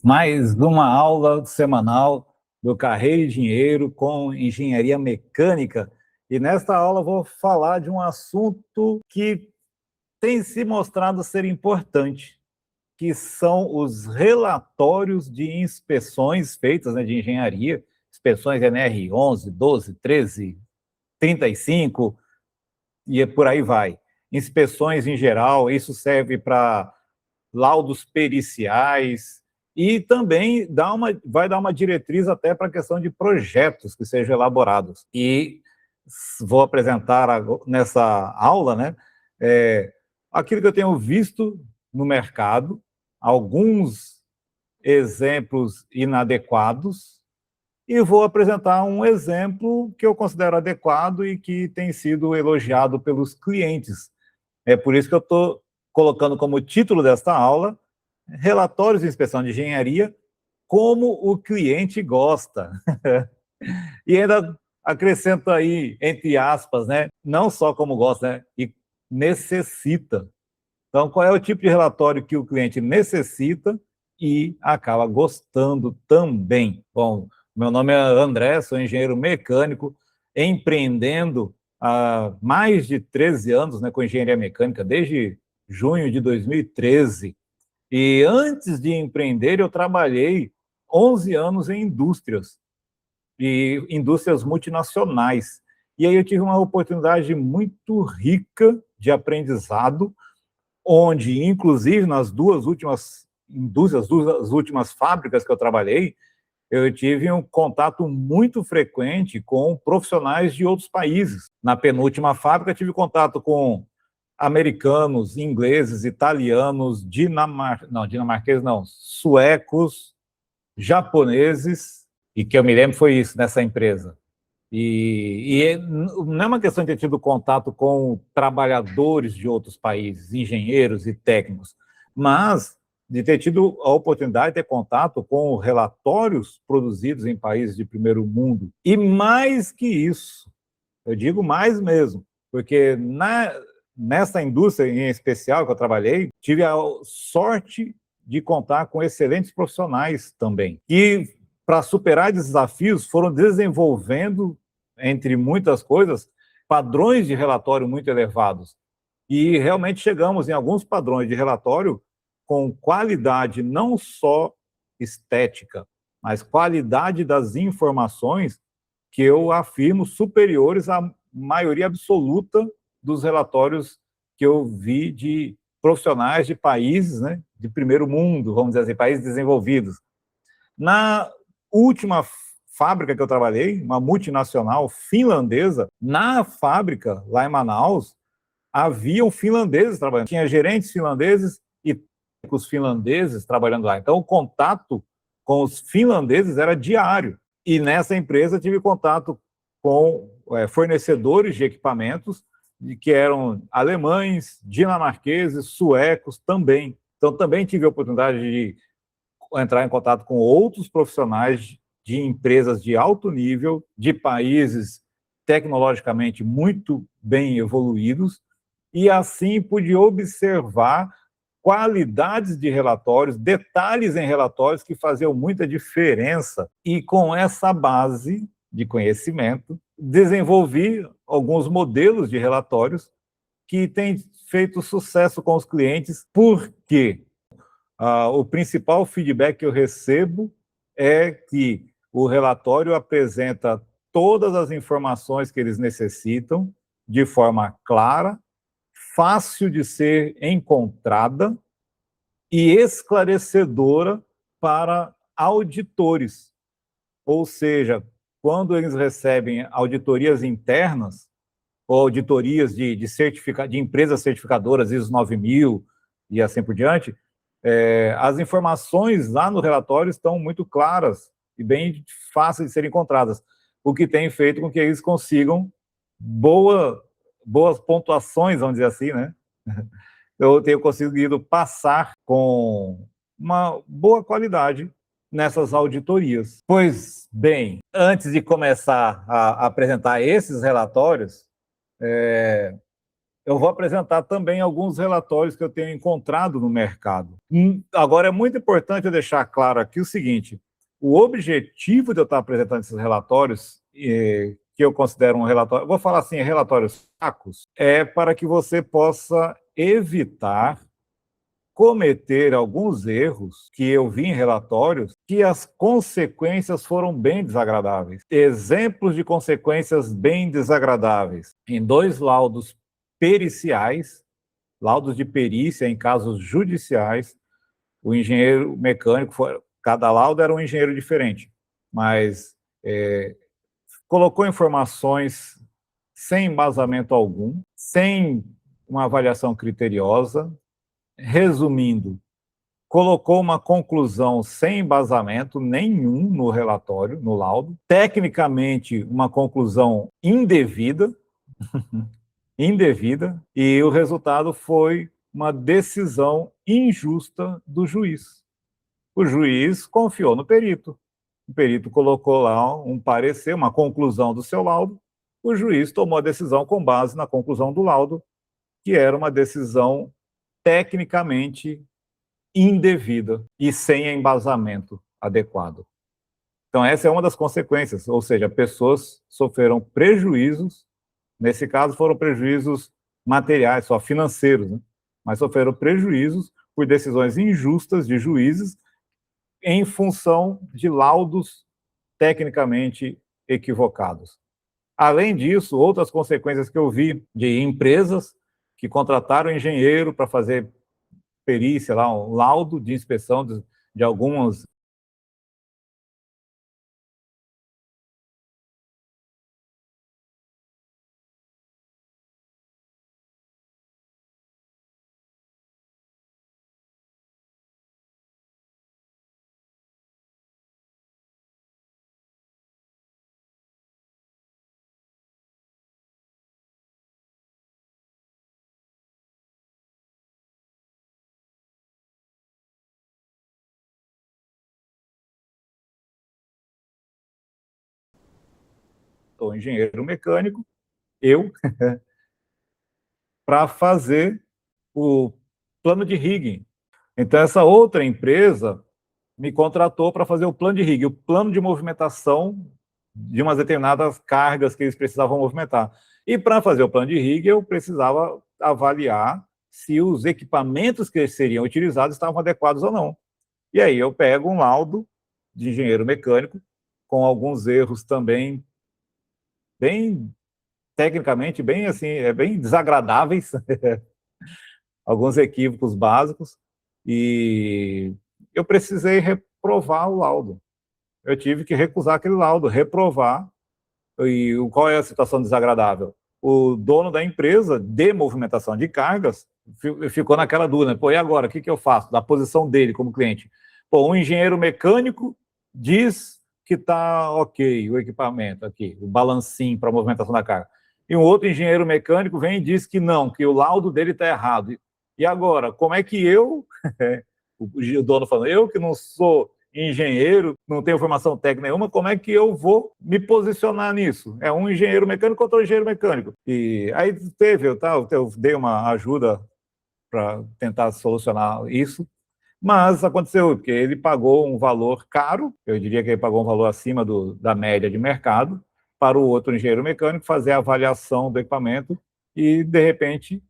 Mais uma aula semanal do Carreira e Dinheiro com Engenharia Mecânica. E nesta aula vou falar de um assunto que tem se mostrado ser importante, que são os relatórios de inspeções feitas, né, de engenharia, inspeções NR 11, 12, 13, 35 e por aí vai. Inspeções em geral, isso serve para laudos periciais, e também vai dar uma diretriz até para a questão de projetos que sejam elaborados. E vou apresentar nessa aula, né, aquilo que eu tenho visto no mercado, alguns exemplos inadequados, e vou apresentar um exemplo que eu considero adequado e que tem sido elogiado pelos clientes. É por isso que eu estou colocando como título desta aula relatórios de inspeção de engenharia, como o cliente gosta. E ainda acrescento aí, entre aspas, né, não só como gosta, né, e necessita. Então, qual é o tipo de relatório que o cliente necessita e acaba gostando também? Bom, meu nome é André, sou engenheiro mecânico, empreendendo há mais de 13 anos, né, com engenharia mecânica, desde junho de 2013. E antes de empreender, eu trabalhei 11 anos em indústrias, e indústrias multinacionais. E aí eu tive uma oportunidade muito rica de aprendizado, onde, inclusive, nas duas últimas indústrias, duas últimas fábricas que eu trabalhei, eu tive um contato muito frequente com profissionais de outros países. Na penúltima fábrica, tive contato com americanos, ingleses, italianos, dinamarqueses não, suecos, japoneses, e que eu me lembro foi isso nessa empresa. E não é uma questão de ter tido contato com trabalhadores de outros países, engenheiros e técnicos, mas de ter tido a oportunidade de ter contato com relatórios produzidos em países de primeiro mundo. E mais que isso, eu digo mais mesmo, porque nessa indústria em especial que eu trabalhei, tive a sorte de contar com excelentes profissionais também. E para superar desafios, foram desenvolvendo, entre muitas coisas, padrões de relatório muito elevados. E realmente chegamos em alguns padrões de relatório com qualidade não só estética, mas qualidade das informações que eu afirmo superiores à maioria absoluta dos relatórios que eu vi de profissionais de países, né, de primeiro mundo, vamos dizer assim, países desenvolvidos. Na última fábrica que eu trabalhei, uma multinacional finlandesa, na fábrica, lá em Manaus, haviam finlandeses trabalhando. Tinha gerentes finlandeses e técnicos finlandeses trabalhando lá. Então, o contato com os finlandeses era diário. E nessa empresa tive contato com fornecedores de equipamentos que eram alemães, dinamarqueses, suecos também. Então, também tive a oportunidade de entrar em contato com outros profissionais de empresas de alto nível, de países tecnologicamente muito bem evoluídos, e assim pude observar qualidades de relatórios, detalhes em relatórios que faziam muita diferença. E com essa base de conhecimento, desenvolvi alguns modelos de relatórios que têm feito sucesso com os clientes, porque o principal feedback que eu recebo é que o relatório apresenta todas as informações que eles necessitam de forma clara, fácil de ser encontrada e esclarecedora para auditores. Ou seja, quando eles recebem auditorias internas, ou auditorias de empresas certificadoras, ISO 9000 e assim por diante, as informações lá no relatório estão muito claras e bem fáceis de serem encontradas, o que tem feito com que eles consigam boas pontuações, vamos dizer assim, né? Eu tenho conseguido passar com uma boa qualidade nessas auditorias. Pois bem, antes de começar a apresentar esses relatórios, eu vou apresentar também alguns relatórios que eu tenho encontrado no mercado. Agora, é muito importante eu deixar claro aqui o seguinte: o objetivo de eu estar apresentando esses relatórios, que eu considero um relatório, vou falar assim, relatórios fracos, é para que você possa evitar cometer alguns erros que eu vi em relatórios que as consequências foram bem desagradáveis. Exemplos de consequências bem desagradáveis. Em 2 laudos periciais, laudos de perícia em casos judiciais, o engenheiro mecânico, cada laudo era um engenheiro diferente, mas colocou informações sem embasamento algum, sem uma avaliação criteriosa. Resumindo, colocou uma conclusão sem embasamento nenhum no relatório, no laudo, tecnicamente uma conclusão indevida, e o resultado foi uma decisão injusta do juiz. O juiz confiou no perito. O perito colocou lá um parecer, uma conclusão do seu laudo. O juiz tomou a decisão com base na conclusão do laudo, que era uma decisão tecnicamente indevida e sem embasamento adequado. Então, essa é uma das consequências, ou seja, pessoas sofreram prejuízos, nesse caso foram prejuízos materiais, só financeiros, né? Mas sofreram prejuízos por decisões injustas de juízes em função de laudos tecnicamente equivocados. Além disso, outras consequências que eu vi de empresas que contrataram engenheiro para fazer perícia, lá, um laudo de inspeção de algumas sou engenheiro mecânico, eu, para fazer o plano de rigging. Então, essa outra empresa me contratou para fazer o plano de rigging, o plano de movimentação de umas determinadas cargas que eles precisavam movimentar. E para fazer o plano de rigging, eu precisava avaliar se os equipamentos que seriam utilizados estavam adequados ou não. E aí eu pego um laudo de engenheiro mecânico, com alguns erros também bem tecnicamente bem assim, bem desagradáveis, alguns equívocos básicos, e eu precisei reprovar o laudo. Eu tive que recusar aquele laudo, reprovar. E qual é a situação desagradável? O dono da empresa de movimentação de cargas ficou naquela dúvida, pô, e agora, o que eu faço? Da posição dele como cliente. Pô, um engenheiro mecânico diz que está ok o equipamento aqui, o balancinho para movimentação da carga. E um outro engenheiro mecânico vem e diz que não, que o laudo dele está errado. E agora, como é que eu, o dono falando, eu que não sou engenheiro, não tenho formação técnica nenhuma, como é que eu vou me posicionar nisso? É um engenheiro mecânico contra um engenheiro mecânico. E aí eu dei uma ajuda para tentar solucionar isso, mas aconteceu que ele pagou um valor caro, eu diria que ele pagou um valor acima da média de mercado, para o outro engenheiro mecânico fazer a avaliação do equipamento e, de repente,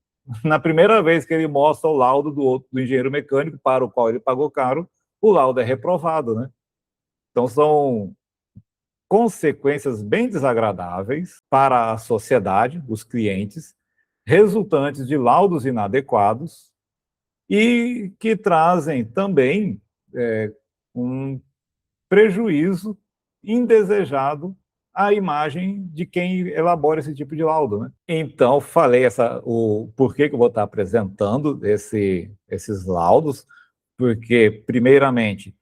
na primeira vez que ele mostra o laudo do engenheiro mecânico para o qual ele pagou caro, o laudo é reprovado, né? Então, são consequências bem desagradáveis para a sociedade, os clientes, resultantes de laudos inadequados e que trazem também um prejuízo indesejado à imagem de quem elabora esse tipo de laudo, né? Então, falei o porquê que eu vou estar apresentando esses laudos, porque, primeiramente,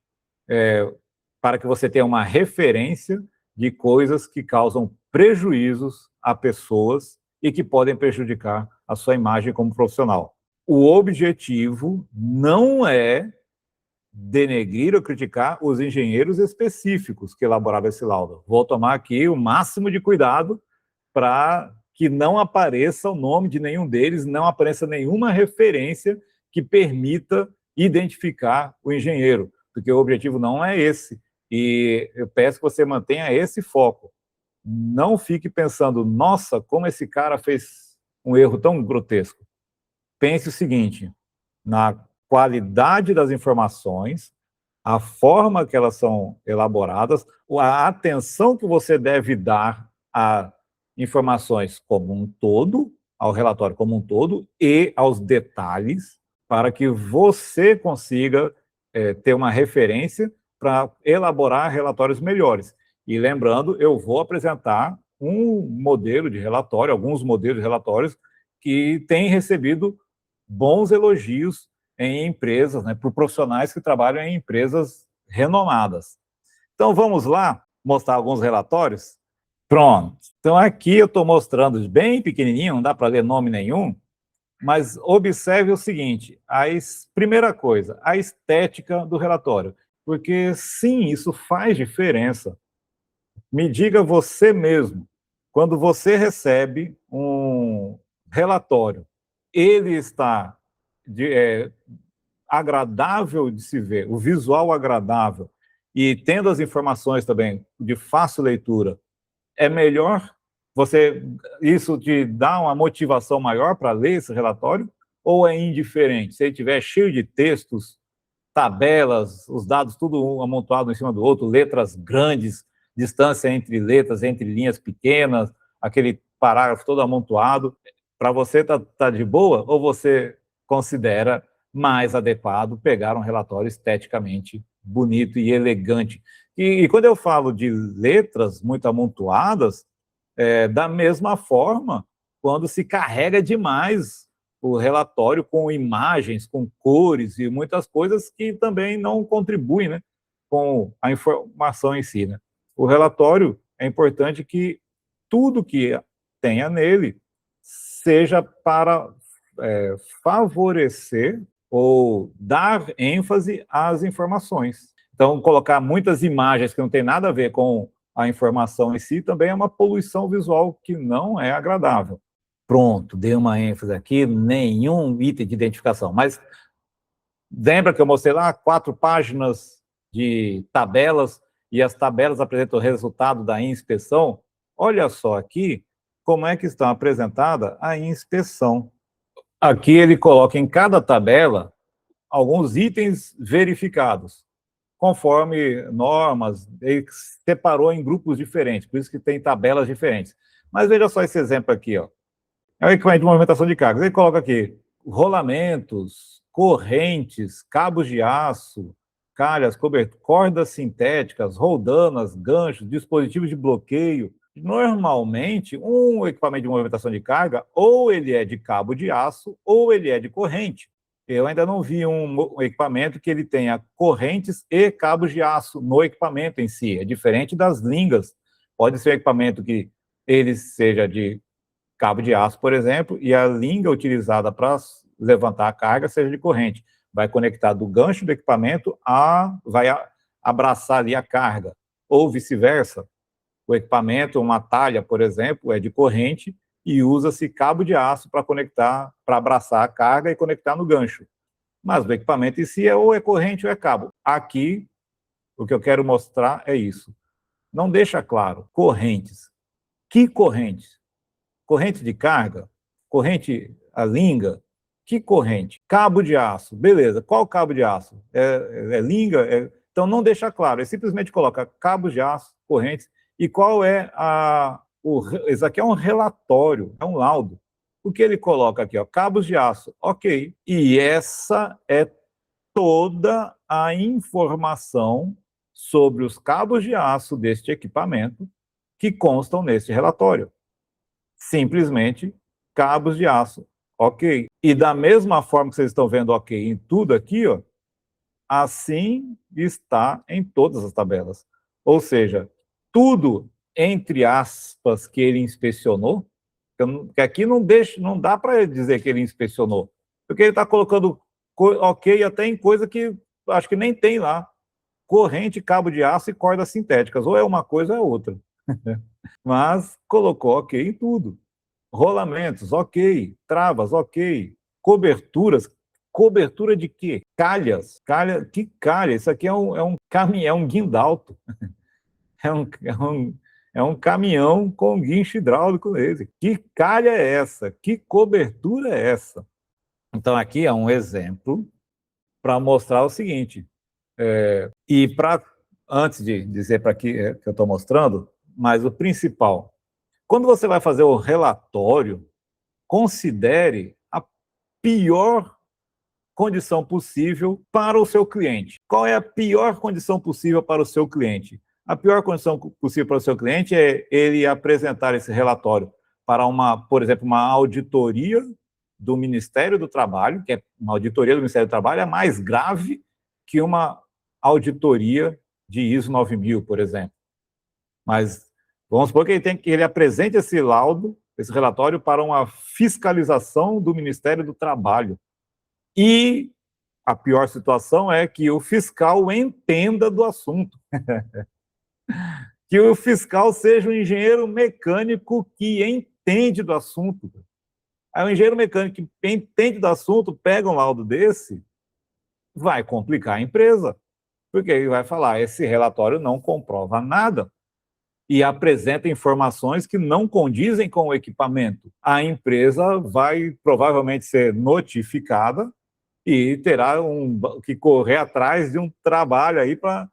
para que você tenha uma referência de coisas que causam prejuízos a pessoas e que podem prejudicar a sua imagem como profissional. O objetivo não é denegrir ou criticar os engenheiros específicos que elaboraram esse laudo. Vou tomar aqui o máximo de cuidado para que não apareça o nome de nenhum deles, não apareça nenhuma referência que permita identificar o engenheiro, porque o objetivo não é esse. E eu peço que você mantenha esse foco. Não fique pensando, nossa, como esse cara fez um erro tão grotesco. Pense o seguinte, na qualidade das informações, a forma que elas são elaboradas, a atenção que você deve dar a informações como um todo, ao relatório como um todo e aos detalhes, para que você consiga ter uma referência para elaborar relatórios melhores. E lembrando, eu vou apresentar um modelo de relatório, alguns modelos de relatórios que têm recebido bons elogios em empresas, né, por profissionais que trabalham em empresas renomadas. Então, vamos lá mostrar alguns relatórios? Pronto. Então, aqui eu estou mostrando bem pequenininho, não dá para ler nome nenhum, mas observe o seguinte, primeira coisa, a estética do relatório, porque sim, isso faz diferença. Me diga você mesmo, quando você recebe um relatório, ele está agradável de se ver, o visual agradável, e tendo as informações também de fácil leitura, é melhor? Isso te dá uma motivação maior para ler esse relatório? Ou é indiferente? Se ele estiver cheio de textos, tabelas, os dados tudo um amontoado em cima do outro, letras grandes, distância entre letras, entre linhas pequenas, aquele parágrafo todo amontoado, para você tá de boa? Ou você considera mais adequado pegar um relatório esteticamente bonito e elegante? E quando eu falo de letras muito amontoadas, da mesma forma, quando se carrega demais o relatório com imagens, com cores e muitas coisas que também não contribuem, né, com a informação em si, né? O relatório, é importante que tudo que tenha nele seja para favorecer ou dar ênfase às informações. Então, colocar muitas imagens que não tem nada a ver com a informação em si também é uma poluição visual que não é agradável. Pronto, dei uma ênfase aqui, nenhum item de identificação. Mas lembra que eu mostrei lá 4 páginas de tabelas e as tabelas apresentam o resultado da inspeção? Olha só aqui como é que está apresentada a inspeção. Aqui ele coloca em cada tabela alguns itens verificados, conforme normas, ele separou em grupos diferentes, por isso que tem tabelas diferentes. Mas veja só esse exemplo aqui, ó. É o equipamento de movimentação de cargas. Ele coloca aqui rolamentos, correntes, cabos de aço, calhas, cordas sintéticas, roldanas, ganchos, dispositivos de bloqueio. Normalmente, um equipamento de movimentação de carga, ou ele é de cabo de aço, ou ele é de corrente. Eu ainda não vi um equipamento que ele tenha correntes e cabos de aço no equipamento em si. É diferente das lingas. Pode ser um equipamento que ele seja de cabo de aço, por exemplo, e a linga utilizada para levantar a carga seja de corrente. Vai conectar do gancho do equipamento vai abraçar ali a carga. Ou vice-versa. O equipamento, uma talha, por exemplo, é de corrente e usa-se cabo de aço para conectar, para abraçar a carga e conectar no gancho. Mas o equipamento em si ou é corrente ou é cabo. Aqui, o que eu quero mostrar é isso. Não deixa claro, correntes. Que correntes? Corrente de carga? Corrente a linga? Que corrente? Cabo de aço. Beleza, qual cabo de aço? É linga? Então não deixa claro, ele simplesmente coloca cabos de aço, correntes, e qual é isso aqui é um relatório, é um laudo. O que ele coloca aqui, ó, cabos de aço, ok. E essa é toda a informação sobre os cabos de aço deste equipamento que constam neste relatório. Simplesmente cabos de aço, ok. E da mesma forma que vocês estão vendo ok em tudo aqui, ó, assim está em todas as tabelas. Ou seja, tudo, entre aspas, que ele inspecionou, que aqui não dá para dizer que ele inspecionou, porque ele está colocando ok até em coisa que acho que nem tem lá. Corrente, cabo de aço e cordas sintéticas. Ou é uma coisa ou é outra. Mas colocou ok em tudo. rolamentos, ok. Travas, ok. Coberturas, cobertura de quê? Calhas. Que calha? Isso aqui é um caminhão, é um guindalto. É um caminhão com guincho hidráulico nele. Que calha é essa? Que cobertura é essa? Então, aqui é um exemplo para mostrar o seguinte. E antes de dizer para que eu estou mostrando, mas o principal, quando você vai fazer o relatório, considere a pior condição possível para o seu cliente. Qual é a pior condição possível para o seu cliente? A pior condição possível para o seu cliente é ele apresentar esse relatório para por exemplo, uma auditoria do Ministério do Trabalho, que é uma auditoria do Ministério do Trabalho é mais grave que uma auditoria de ISO 9000, por exemplo. Mas vamos supor que ele apresente esse laudo, esse relatório, para uma fiscalização do Ministério do Trabalho. E a pior situação é que o fiscal entenda do assunto. Que o fiscal seja um engenheiro mecânico que entende do assunto. Aí o engenheiro mecânico que entende do assunto pega um laudo desse, vai complicar a empresa. Porque ele vai falar, esse relatório não comprova nada e apresenta informações que não condizem com o equipamento. A empresa vai provavelmente ser notificada e terá que correr atrás de um trabalho aí para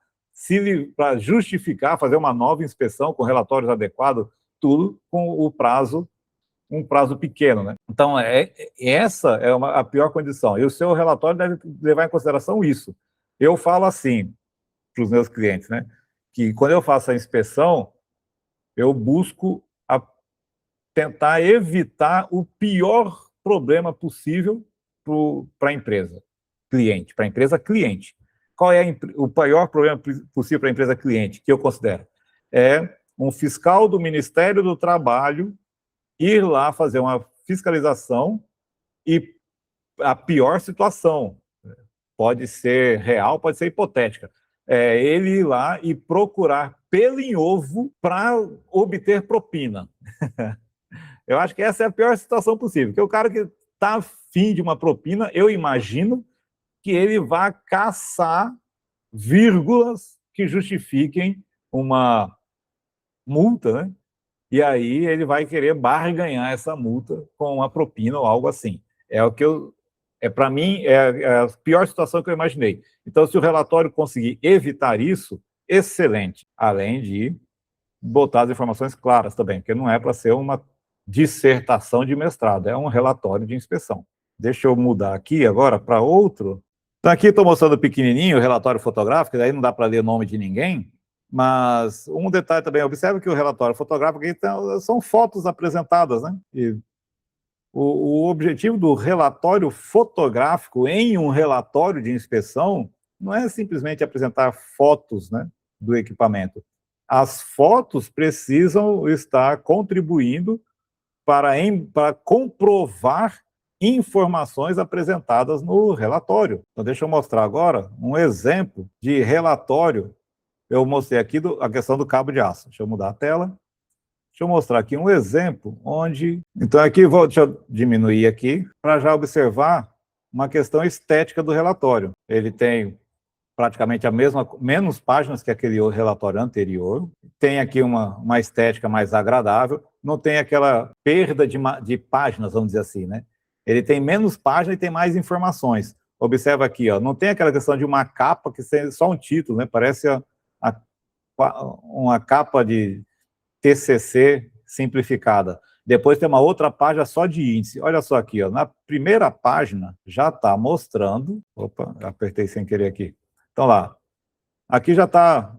justificar, fazer uma nova inspeção com relatórios adequados, tudo com um prazo pequeno, né? Então, essa é a pior condição. E o seu relatório deve levar em consideração isso. Eu falo assim para os meus clientes, né? Que quando eu faço a inspeção, eu busco tentar evitar o pior problema possível para a empresa cliente, para a empresa cliente. Qual é o pior problema possível para a empresa cliente, que eu considero? É um fiscal do Ministério do Trabalho ir lá fazer uma fiscalização e a pior situação, pode ser real, pode ser hipotética, é ele ir lá e procurar pelo em ovo para obter propina. Eu acho que essa é a pior situação possível, porque o cara que está afim de uma propina, eu imagino que ele vá caçar vírgulas que justifiquem uma multa, né? E aí ele vai querer barganhar essa multa com uma propina ou algo assim. Para mim, é a pior situação que eu imaginei. Então, se o relatório conseguir evitar isso, excelente. Além de botar as informações claras também, porque não é para ser uma dissertação de mestrado, é um relatório de inspeção. Deixa eu mudar aqui agora para outro. Então, aqui estou mostrando pequenininho o relatório fotográfico, daí não dá para ler o nome de ninguém, mas um detalhe também, observe que o relatório fotográfico aqui são fotos apresentadas, né? E o objetivo do relatório fotográfico em um relatório de inspeção não é simplesmente apresentar fotos, né, do equipamento. As fotos precisam estar contribuindo para comprovar informações apresentadas no relatório. Então, deixa eu mostrar agora um exemplo de relatório. Eu mostrei aqui a questão do cabo de aço. Deixa eu mudar a tela. Deixa eu mostrar aqui um exemplo onde... Então, aqui, deixa eu diminuir aqui, para já observar uma questão estética do relatório. Ele tem praticamente menos páginas que aquele relatório anterior, tem aqui uma estética mais agradável, não tem aquela perda de páginas, vamos dizer assim, né? Ele tem menos páginas e tem mais informações. Observa aqui, ó, não tem aquela questão de uma capa que é só um título, né? Parece uma capa de TCC simplificada. Depois tem uma outra página só de índice. Olha só aqui, ó, na primeira página já está mostrando... Opa, apertei sem querer aqui. Então lá, aqui já está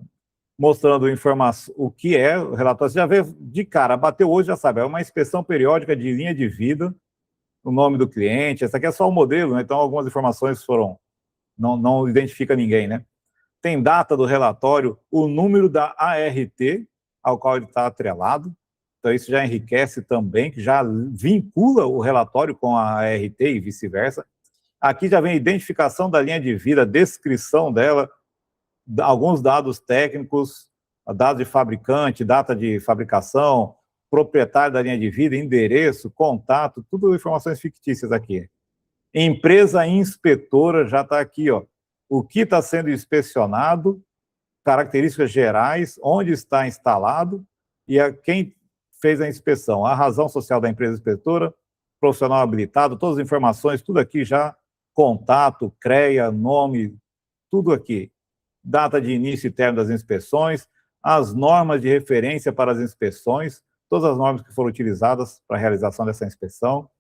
mostrando informação, o que é o relatório. Você já vê de cara, bateu hoje, já sabe, é uma inspeção periódica de linha de vida, o nome do cliente, essa aqui é só o modelo, né? Então algumas informações não identifica ninguém, né? Tem data do relatório, o número da ART, ao qual ele está atrelado, então isso já enriquece também, que já vincula o relatório com a ART e vice-versa. Aqui já vem a identificação da linha de vida, a descrição dela, alguns dados técnicos, dados de fabricante, data de fabricação, proprietário da linha de vida, endereço, contato, tudo informações fictícias aqui. Empresa inspetora já está aqui, ó. O que está sendo inspecionado, características gerais, onde está instalado e quem fez a inspeção, a razão social da empresa inspetora, profissional habilitado, todas as informações, tudo aqui já, contato, CREA, nome, tudo aqui. Data de início e término das inspeções, as normas de referência para as inspeções, todas as normas que foram utilizadas para a realização dessa inspeção.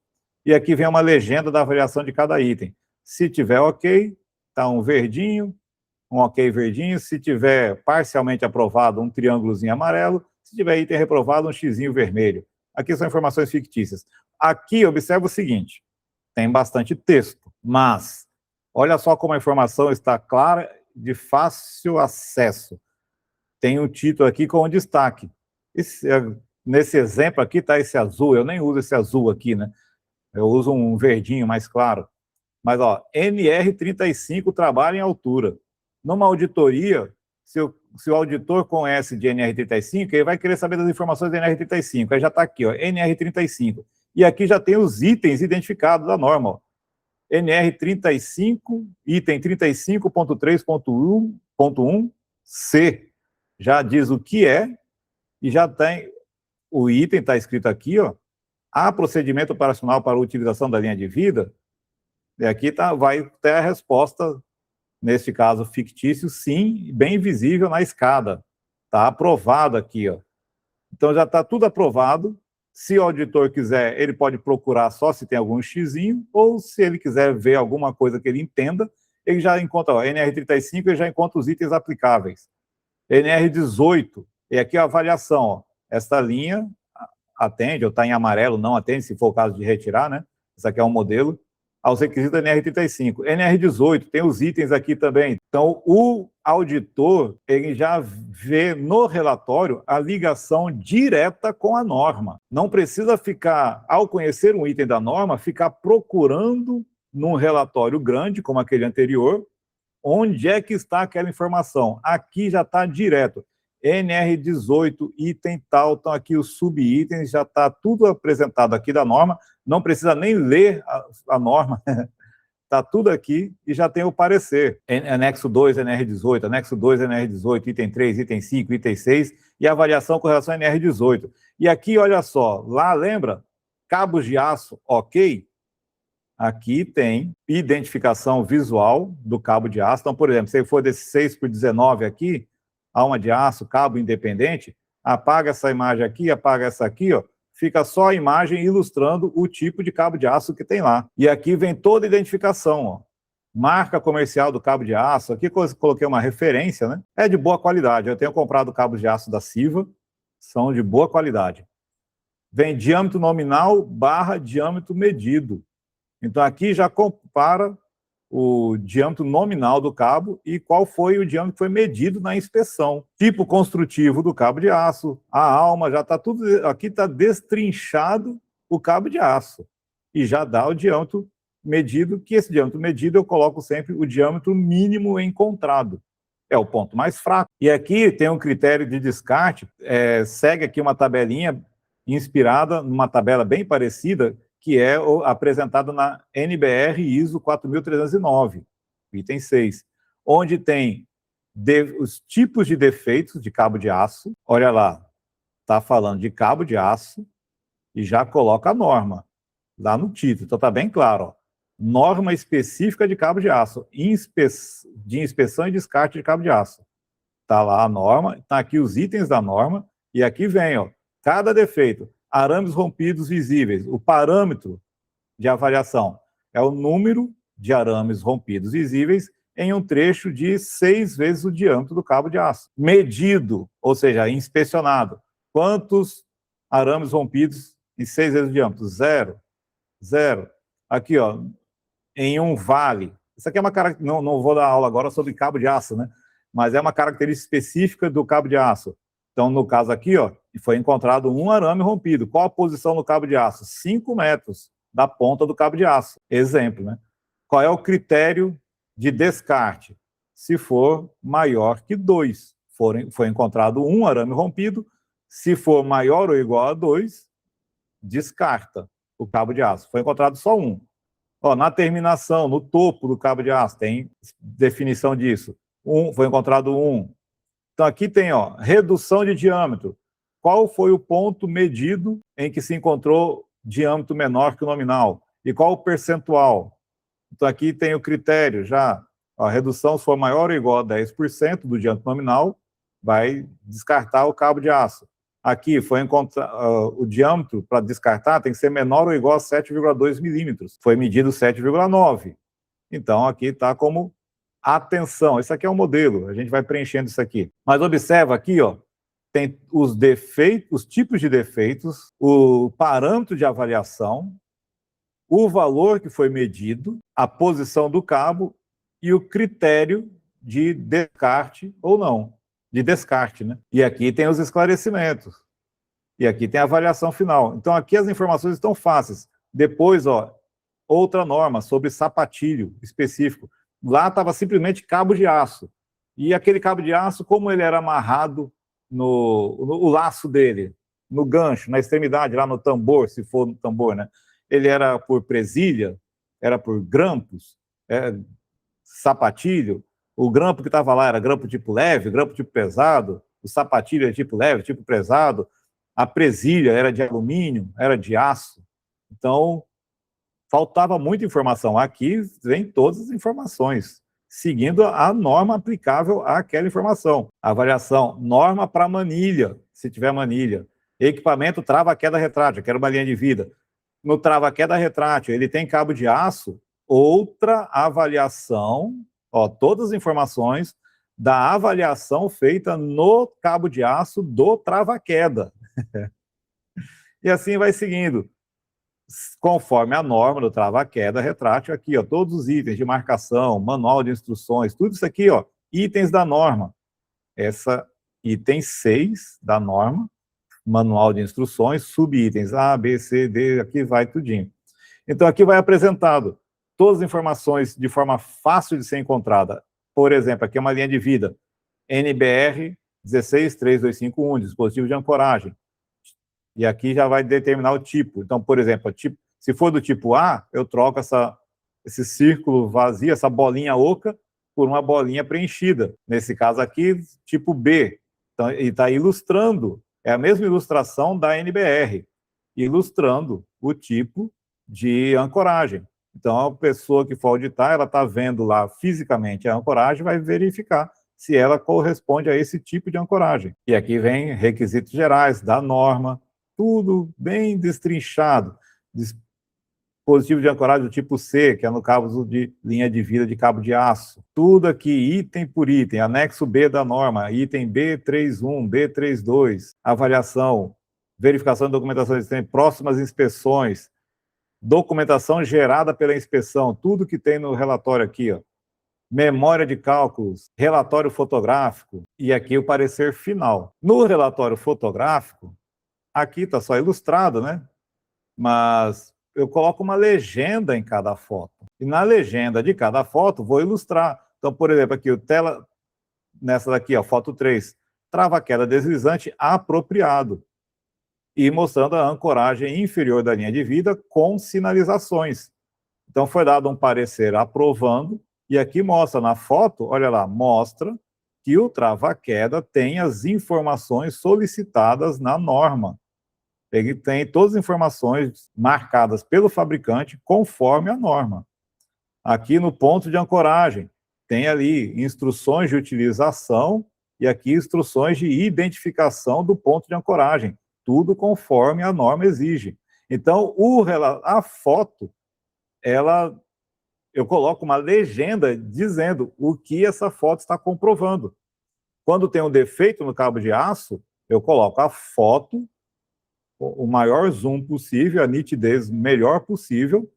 E aqui vem uma legenda da avaliação de cada item. Se tiver ok, está um verdinho, um ok verdinho. Se tiver parcialmente aprovado, um triângulozinho amarelo. Se tiver item reprovado, um xizinho vermelho. Aqui são informações fictícias. Aqui, observa o seguinte, tem bastante texto, mas olha só como a informação está clara, de fácil acesso. Tem um título aqui com um destaque. Nesse exemplo aqui está esse azul, eu nem uso esse azul aqui, né? Eu uso um verdinho mais claro. Mas, ó, NR35 trabalha em altura. Numa auditoria, se o auditor conhece de NR35, ele vai querer saber das informações da NR35. Aí já está aqui, ó, NR35. E aqui já tem os itens identificados da norma, ó. NR35, item 35.3.1C. Já diz o que é, e já tem, o item está escrito aqui, ó, há procedimento operacional para a utilização da linha de vida, e aqui vai ter a resposta, neste caso fictício, sim, bem visível na escada. Está aprovado aqui, ó. Então já está tudo aprovado. Se o auditor quiser, ele pode procurar só se tem algum xizinho, ou se ele quiser ver alguma coisa que ele entenda, ele já encontra, ó, NR35, ele já encontra os itens aplicáveis. NR18, e aqui a avaliação, ó, esta linha atende, ou está em amarelo, não atende, se for o caso de retirar, né? Isso aqui é um modelo, aos requisitos da NR35. NR18, tem os itens aqui também. Então, o auditor, ele já vê no relatório a ligação direta com a norma. Não precisa ficar, ao conhecer um item da norma, ficar procurando num relatório grande, como aquele anterior, onde é que está aquela informação. Aqui já está direto. NR18, item tal, estão aqui os subitens, já está tudo apresentado aqui da norma, não precisa nem ler a norma, está tudo aqui e já tem o parecer. Anexo 2, NR18, anexo 2, NR18, item 3, item 5, item 6, e avaliação com relação a NR18. E aqui, olha só, lá, lembra? Cabos de aço, ok? Aqui tem identificação visual do cabo de aço. Então, por exemplo, se for desse 6 por 19 aqui, alma de aço, cabo independente, apaga essa imagem aqui, apaga essa aqui, ó, fica só a imagem ilustrando o tipo de cabo de aço que tem lá. E aqui vem toda a identificação, ó. Marca comercial do cabo de aço, aqui eu coloquei uma referência, né? É de boa qualidade, eu tenho comprado cabos de aço da Siva, são de boa qualidade. Vem diâmetro nominal barra diâmetro medido. Então aqui já compara o diâmetro nominal do cabo e qual foi o diâmetro que foi medido na inspeção. Tipo construtivo do cabo de aço, a alma, já está tudo, aqui está destrinchado o cabo de aço. E já dá o diâmetro medido, que esse diâmetro medido eu coloco sempre o diâmetro mínimo encontrado. É o ponto mais fraco. E aqui tem um critério de descarte, segue aqui uma tabelinha inspirada numa tabela bem parecida, que é apresentado na NBR ISO 4309, item 6, onde tem os tipos de defeitos de cabo de aço. Olha lá, está falando de cabo de aço e já coloca a norma lá no título. Então está bem claro, ó, norma específica de cabo de aço, de inspeção e descarte de cabo de aço. Está lá a norma, está aqui os itens da norma, e aqui vem, ó, cada defeito. Arames rompidos visíveis. O parâmetro de avaliação é o número de arames rompidos visíveis em um trecho de 6 vezes o diâmetro do cabo de aço. Medido, ou seja, inspecionado. Quantos arames rompidos em 6 vezes o diâmetro? Zero. Zero. Aqui, ó, em um vale. Isso aqui é uma característica, não vou dar aula agora sobre cabo de aço, né? Mas é uma característica específica do cabo de aço. Então, no caso aqui, ó, foi encontrado um arame rompido. Qual a posição no cabo de aço? 5 metros da ponta do cabo de aço. Exemplo, né? Qual é o critério de descarte? Se for maior que 2. Foi encontrado um arame rompido, Se for maior ou igual a 2, descarta o cabo de aço. Foi encontrado só um. Ó, na terminação, no topo do cabo de aço, tem definição disso. Foi encontrado um. Então, aqui tem, ó, redução de diâmetro. Qual foi o ponto medido em que se encontrou diâmetro menor que o nominal? E qual o percentual? Então, aqui tem o critério já. A redução, se for maior ou igual a 10% do diâmetro nominal, vai descartar o cabo de aço. Aqui foi encontrar o diâmetro para descartar tem que ser menor ou igual a 7,2 milímetros. Foi medido 7,9. Então, aqui está como atenção. Isso aqui é um modelo, a gente vai preenchendo isso aqui. Mas observa aqui, ó, tem os defeitos, os tipos de defeitos, o parâmetro de avaliação, o valor que foi medido, a posição do cabo e o critério de descarte ou não, de descarte, né? E aqui tem os esclarecimentos. E aqui tem a avaliação final. Então aqui as informações estão fáceis. Depois, ó, outra norma sobre sapatilho específico. Lá estava simplesmente cabo de aço. E aquele cabo de aço, como ele era amarrado no laço dele, no gancho, na extremidade, lá no tambor, se for no tambor, né? Ele era por presilha, era por grampos, sapatilho. O grampo que estava lá era grampo tipo leve, grampo tipo pesado. O sapatilho era tipo leve, tipo pesado. A presilha era de alumínio, era de aço. Então, faltava muita informação. Aqui vem todas as informações, seguindo a norma aplicável àquela informação. Avaliação, norma para manilha, se tiver manilha. Equipamento trava-queda retrátil, que era uma linha de vida. No trava-queda retrátil, ele tem cabo de aço, outra avaliação, ó, todas as informações da avaliação feita no cabo de aço do trava-queda. E assim vai seguindo. Conforme a norma do trava-queda retrátil, aqui, ó, todos os itens de marcação, manual de instruções, tudo isso aqui, ó, itens da norma. Essa item 6 da norma, manual de instruções, subitens A, B, C, D, aqui vai tudinho. Então, aqui vai apresentado todas as informações de forma fácil de ser encontrada. Por exemplo, aqui é uma linha de vida, NBR 163251, dispositivo de ancoragem. E aqui já vai determinar o tipo. Então, por exemplo, se for do tipo A, eu troco esse círculo vazio, essa bolinha oca, por uma bolinha preenchida. Nesse caso aqui, tipo B. Então, ele está ilustrando, é a mesma ilustração da NBR, ilustrando o tipo de ancoragem. Então, a pessoa que for auditar, ela está vendo lá fisicamente a ancoragem, vai verificar se ela corresponde a esse tipo de ancoragem. E aqui vem requisitos gerais da norma, tudo bem destrinchado. Dispositivo de ancoragem do tipo C, que é no caso de linha de vida de cabo de aço. Tudo aqui, item por item, anexo B da norma, item B31, B32, avaliação, verificação de documentação existente, próximas inspeções, documentação gerada pela inspeção, tudo que tem no relatório aqui, ó. Memória de cálculos, relatório fotográfico e aqui o parecer final. No relatório fotográfico, aqui está só ilustrado, né? Mas eu coloco uma legenda em cada foto. E na legenda de cada foto, vou ilustrar. Então, por exemplo, aqui, nessa daqui, ó, foto 3, trava-queda deslizante apropriado. E mostrando a ancoragem inferior da linha de vida com sinalizações. Então, foi dado um parecer aprovando, e aqui mostra na foto, olha lá, mostra que o trava-queda tem as informações solicitadas na norma. Ele tem todas as informações marcadas pelo fabricante conforme a norma. Aqui no ponto de ancoragem, tem ali instruções de utilização e aqui instruções de identificação do ponto de ancoragem. Tudo conforme a norma exige. Então, a foto, eu coloco uma legenda dizendo o que essa foto está comprovando. Quando tem um defeito no cabo de aço, eu coloco a foto, o maior zoom possível, a nitidez melhor possível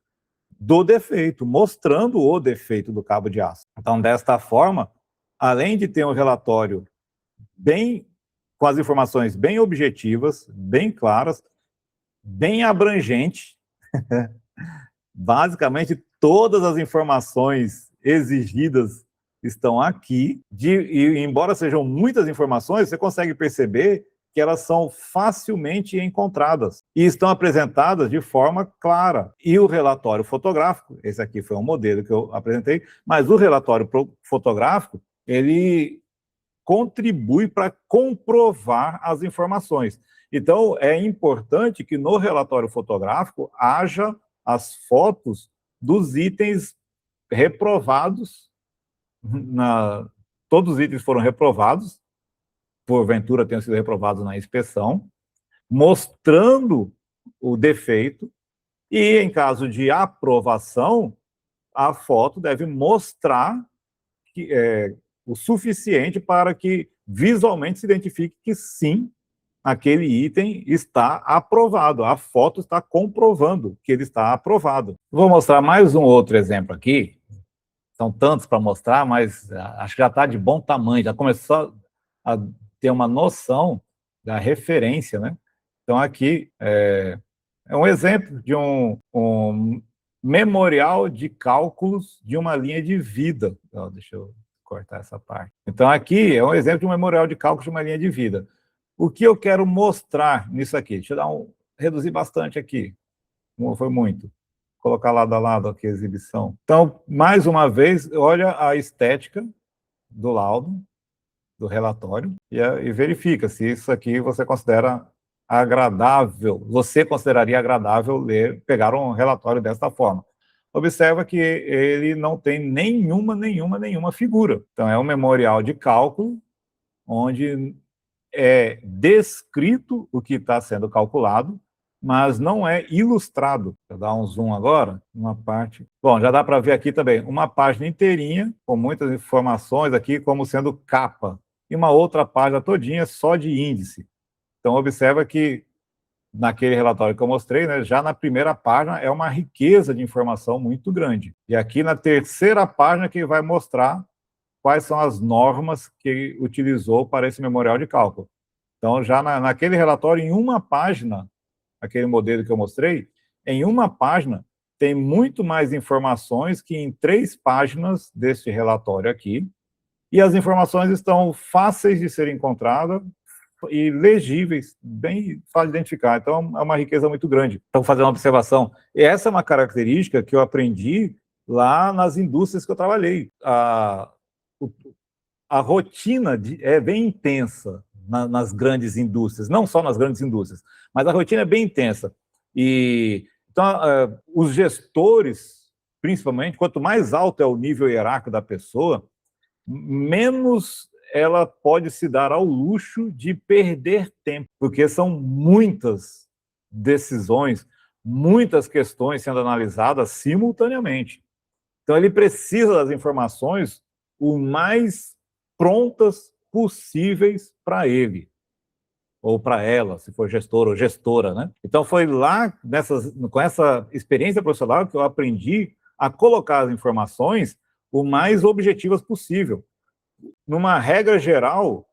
do defeito, mostrando o defeito do cabo de aço. Então, desta forma, além de ter um relatório com as informações bem objetivas, bem claras, bem abrangente, basicamente todas as informações exigidas estão aqui, e embora sejam muitas informações, você consegue perceber que elas são facilmente encontradas e estão apresentadas de forma clara. E o relatório fotográfico, esse aqui foi um modelo que eu apresentei, mas o relatório fotográfico, ele contribui para comprovar as informações. Então, é importante que no relatório fotográfico haja as fotos dos itens reprovados, todos os itens foram reprovados, porventura tenham sido reprovados na inspeção, mostrando o defeito, e em caso de aprovação, a foto deve mostrar o suficiente para que visualmente se identifique que sim, aquele item está aprovado, a foto está comprovando que ele está aprovado. Vou mostrar mais um outro exemplo aqui, são tantos para mostrar, mas acho que já está de bom tamanho, já começou a ter uma noção da referência, né? Então aqui é um exemplo de um memorial de cálculos de uma linha de vida. Deixa eu cortar essa parte. Então aqui é um exemplo de um memorial de cálculos de uma linha de vida. O que eu quero mostrar nisso aqui? Deixa eu reduzir bastante aqui, não foi muito. Colocar lado a lado aqui a exibição. Então, mais uma vez, olha a estética do laudo, do relatório, e verifica se isso aqui você considera agradável, você consideraria agradável pegar um relatório desta forma. Observa que ele não tem nenhuma figura. Então, é um memorial de cálculo, onde é descrito o que está sendo calculado, mas não é ilustrado. Vou dar um zoom agora, uma parte. Bom, já dá para ver aqui também uma página inteirinha, com muitas informações aqui, como sendo capa, e uma outra página todinha só de índice. Então, observa que naquele relatório que eu mostrei, né, já na primeira página é uma riqueza de informação muito grande. E aqui na terceira página que vai mostrar quais são as normas que utilizou para esse memorial de cálculo. Então, já naquele relatório, em uma página, aquele modelo que eu mostrei, em uma página tem muito mais informações que em 3 páginas deste relatório aqui, e as informações estão fáceis de serem encontradas e legíveis, bem fácil de identificar. Então, é uma riqueza muito grande. Então, fazer uma observação. E essa é uma característica que eu aprendi lá nas indústrias que eu trabalhei. A rotina é bem intensa nas grandes indústrias, não só nas grandes indústrias, mas a rotina é bem intensa. Então, os gestores, principalmente, quanto mais alto é o nível hierárquico da pessoa, menos ela pode se dar ao luxo de perder tempo, porque são muitas decisões, muitas questões sendo analisadas simultaneamente. Então, ele precisa das informações o mais prontas possíveis para ele, ou para ela, se for gestor ou gestora, né? Então, foi lá, com essa experiência profissional, que eu aprendi a colocar as informações o mais objetivas possível. Numa regra geral,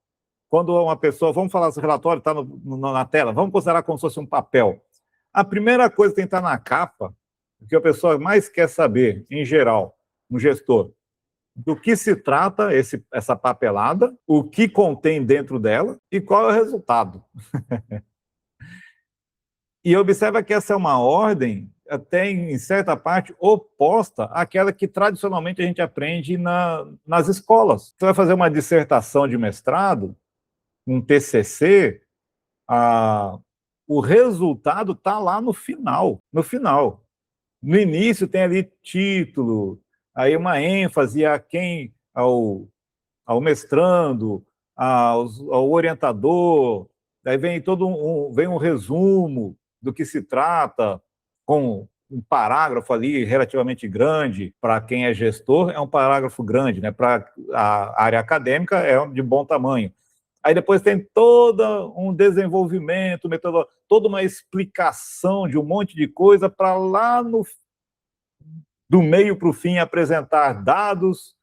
quando uma pessoa, vamos falar, esse relatório está na tela, vamos considerar como se fosse um papel. A primeira coisa que tem que estar na capa, o que a pessoa mais quer saber, em geral, um gestor, do que se trata essa papelada, o que contém dentro dela e qual é o resultado. E observa que essa é uma ordem, até em certa parte, oposta àquela que tradicionalmente a gente aprende nas escolas. Você vai fazer uma dissertação de mestrado, um TCC, o resultado está lá no final. No final. No início tem ali título, aí uma ênfase ao mestrando, ao orientador, daí vem vem um resumo do que se trata, com um parágrafo ali relativamente grande. Para quem é gestor, é um parágrafo grande, né? Para a área acadêmica é de bom tamanho. Aí depois tem todo um desenvolvimento, toda uma explicação de um monte de coisa para lá do meio para o fim apresentar dados,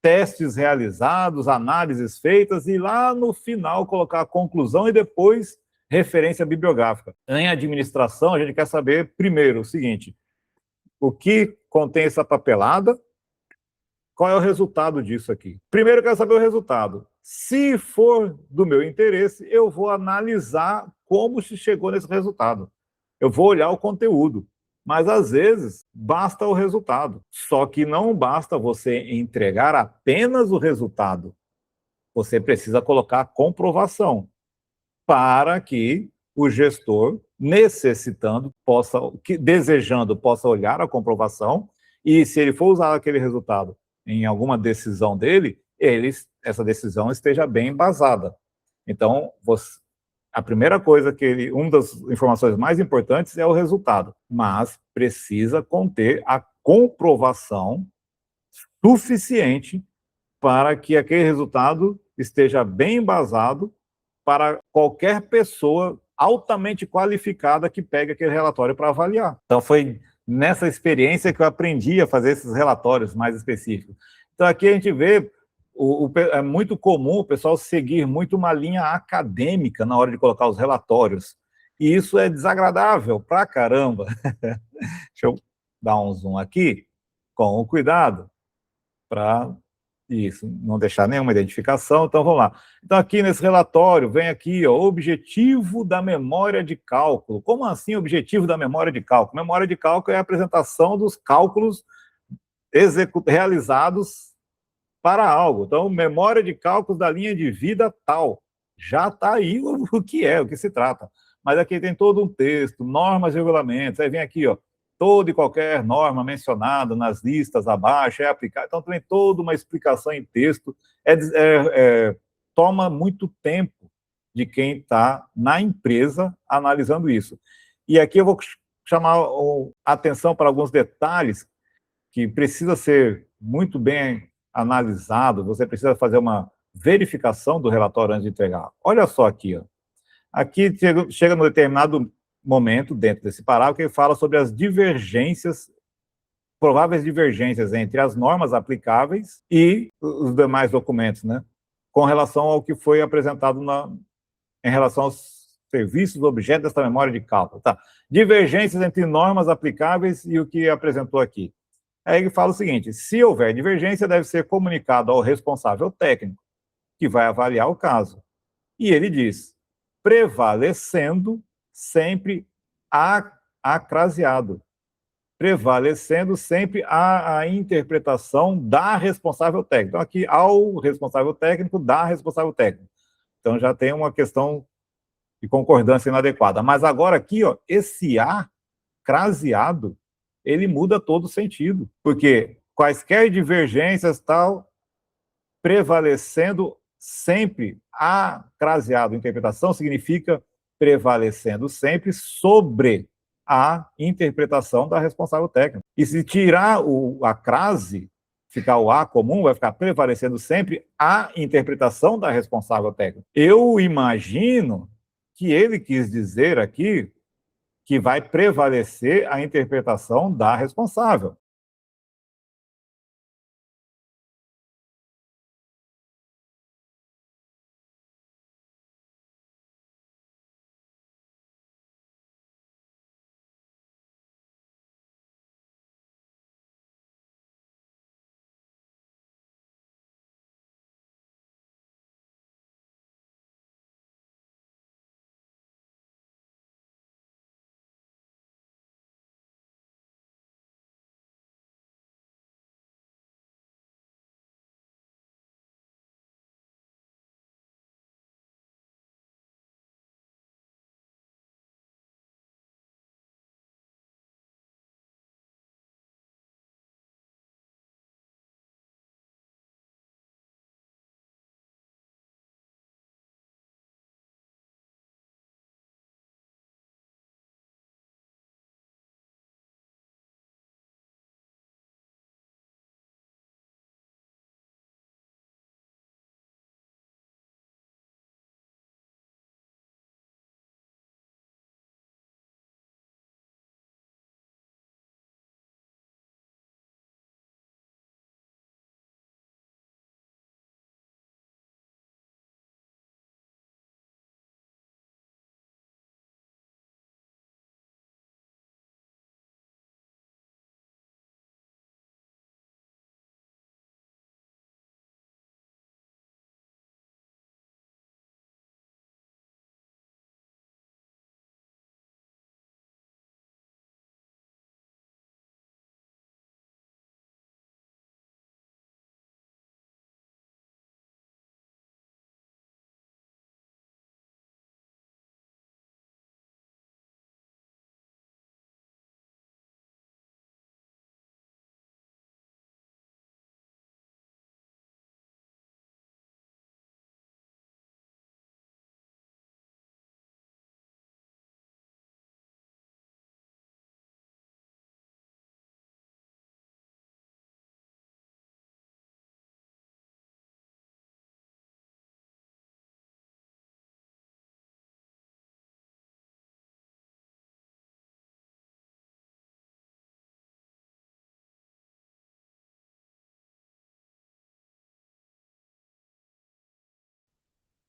testes realizados, análises feitas, e lá no final colocar a conclusão e depois referência bibliográfica. Em administração, a gente quer saber, primeiro, o seguinte: o que contém essa papelada, qual é o resultado disso aqui? Primeiro eu quero saber o resultado. Se for do meu interesse, eu vou analisar como se chegou nesse resultado. Eu vou olhar o conteúdo. Mas às vezes basta o resultado. Só que não basta você entregar apenas o resultado. Você precisa colocar comprovação para que o gestor, necessitando, possa, desejando, possa olhar a comprovação e, se ele for usar aquele resultado em alguma decisão dele, essa decisão esteja bem embasada. Então, a primeira coisa uma das informações mais importantes é o resultado, mas precisa conter a comprovação suficiente para que aquele resultado esteja bem embasado para qualquer pessoa altamente qualificada que pegue aquele relatório para avaliar. Então, foi nessa experiência que eu aprendi a fazer esses relatórios mais específicos. Então, aqui a gente vê, é muito comum o pessoal seguir muito uma linha acadêmica na hora de colocar os relatórios. E isso é desagradável pra caramba. Deixa eu dar um zoom aqui, com o cuidado, para isso, não deixar nenhuma identificação. Então, vamos lá. Então, aqui nesse relatório, vem aqui, ó, objetivo da memória de cálculo. Como assim objetivo da memória de cálculo? Memória de cálculo é a apresentação dos cálculos realizados para algo. Então, memória de cálculos da linha de vida tal. Já está aí o que é, o que se trata. Mas aqui tem todo um texto, normas e regulamentos. Aí vem aqui, ó, toda e qualquer norma mencionada nas listas abaixo é aplicada. Então, tem toda uma explicação em texto. Toma muito tempo de quem está na empresa analisando isso. E aqui eu vou chamar a atenção para alguns detalhes que precisa ser muito bem analisado, você precisa fazer uma verificação do relatório antes de entregar. Olha só aqui, ó. Aqui chega num determinado momento, dentro desse parágrafo, que ele fala sobre as divergências, prováveis divergências entre as normas aplicáveis e os demais documentos, né? Com relação ao que foi apresentado em relação aos serviços objeto desta memória de cálculo. Tá. Divergências entre normas aplicáveis e o que apresentou aqui. Aí ele fala o seguinte: se houver divergência, deve ser comunicado ao responsável técnico, que vai avaliar o caso. E ele diz, prevalecendo sempre acraseado, prevalecendo sempre a interpretação da responsável técnico. Então, aqui, ao responsável técnico, da responsável técnico. Então, já tem uma questão de concordância inadequada. Mas agora aqui, ó, esse a craseado, ele muda todo o sentido, porque quaisquer divergências, tal, prevalecendo sempre a craseado, interpretação significa prevalecendo sempre sobre a interpretação da responsável técnica. E se tirar a crase, ficar o a comum, vai ficar prevalecendo sempre a interpretação da responsável técnica. Eu imagino que ele quis dizer aqui que vai prevalecer a interpretação da responsável.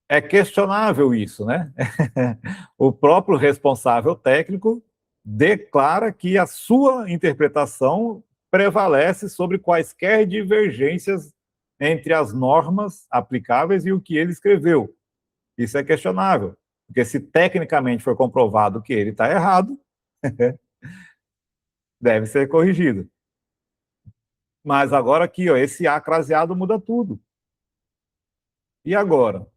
É questionável isso, né? O próprio responsável técnico declara que a sua interpretação prevalece sobre quaisquer divergências entre as normas aplicáveis e o que ele escreveu. Isso é questionável, porque se tecnicamente for comprovado que ele está errado, deve ser corrigido. Mas agora aqui, ó, esse A craseado muda tudo. E agora?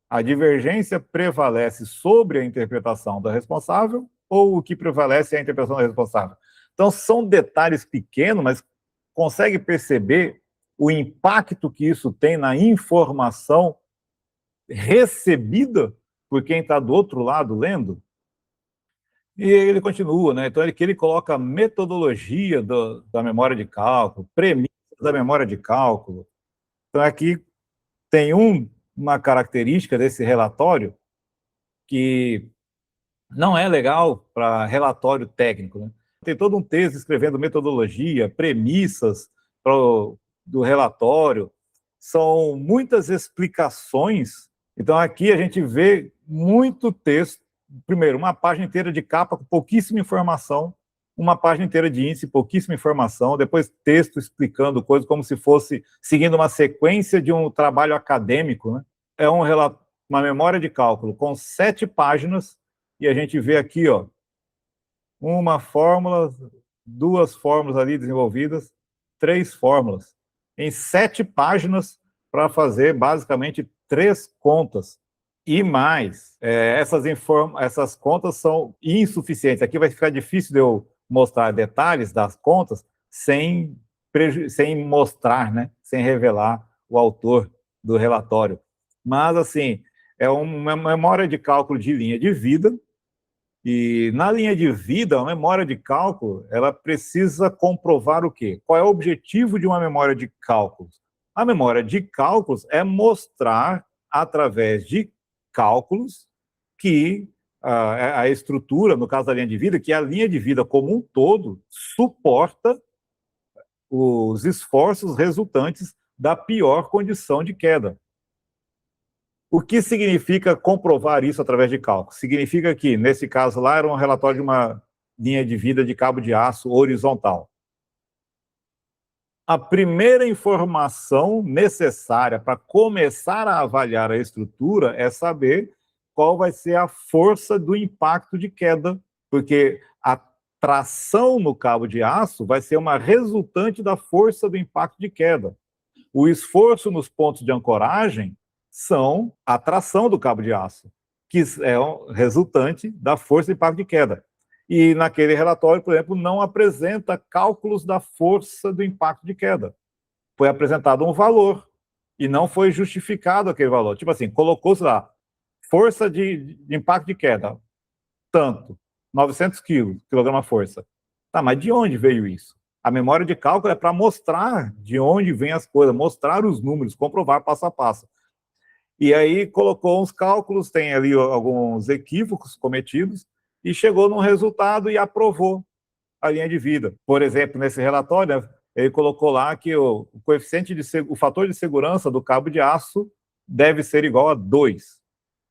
A divergência prevalece sobre a interpretação da responsável ou o que prevalece é a interpretação da responsável? Então, são detalhes pequenos, mas consegue perceber o impacto que isso tem na informação recebida por quem está do outro lado lendo? E ele continua, né? Então, ele coloca metodologia da memória de cálculo, premissas da memória de cálculo. Então, aqui tem uma característica desse relatório que não é legal para relatório técnico, né? Tem todo um texto escrevendo metodologia, premissas do relatório, são muitas explicações. Então, aqui a gente vê muito texto. Primeiro, uma página inteira de capa com pouquíssima informação, uma página inteira de índice, pouquíssima informação, depois texto explicando coisas como se fosse seguindo uma sequência de um trabalho acadêmico, né? É uma memória de cálculo com 7 páginas, e a gente vê aqui, ó, uma fórmula, 2 fórmulas ali desenvolvidas, 3 fórmulas, em 7 páginas para fazer basicamente 3 contas. E mais, essas contas são insuficientes. Aqui vai ficar difícil de eu mostrar detalhes das contas sem mostrar, né, sem revelar o autor do relatório. Mas, assim, é uma memória de cálculo de linha de vida, e na linha de vida, a memória de cálculo, ela precisa comprovar o quê? Qual é o objetivo de uma memória de cálculos? A memória de cálculos é mostrar, através de cálculos, que a estrutura, no caso da linha de vida, que a linha de vida como um todo suporta os esforços resultantes da pior condição de queda. O que significa comprovar isso através de cálculo? Significa que, nesse caso lá, era um relatório de uma linha de vida de cabo de aço horizontal. A primeira informação necessária para começar a avaliar a estrutura é saber qual vai ser a força do impacto de queda, porque a tração no cabo de aço vai ser uma resultante da força do impacto de queda. O esforço nos pontos de ancoragem são a tração do cabo de aço, que é um resultante da força de impacto de queda. E naquele relatório, por exemplo, não apresenta cálculos da força do impacto de queda. Foi apresentado um valor e não foi justificado aquele valor. Tipo assim, colocou-se lá, força de impacto de queda, tanto, 900 quilograma força. Tá, mas de onde veio isso? A memória de cálculo é para mostrar de onde vêm as coisas, mostrar os números, comprovar passo a passo. E aí colocou uns cálculos, tem ali alguns equívocos cometidos, e chegou num resultado e aprovou a linha de vida. Por exemplo, nesse relatório, né, ele colocou lá que o coeficiente o fator de segurança do cabo de aço deve ser igual a 2.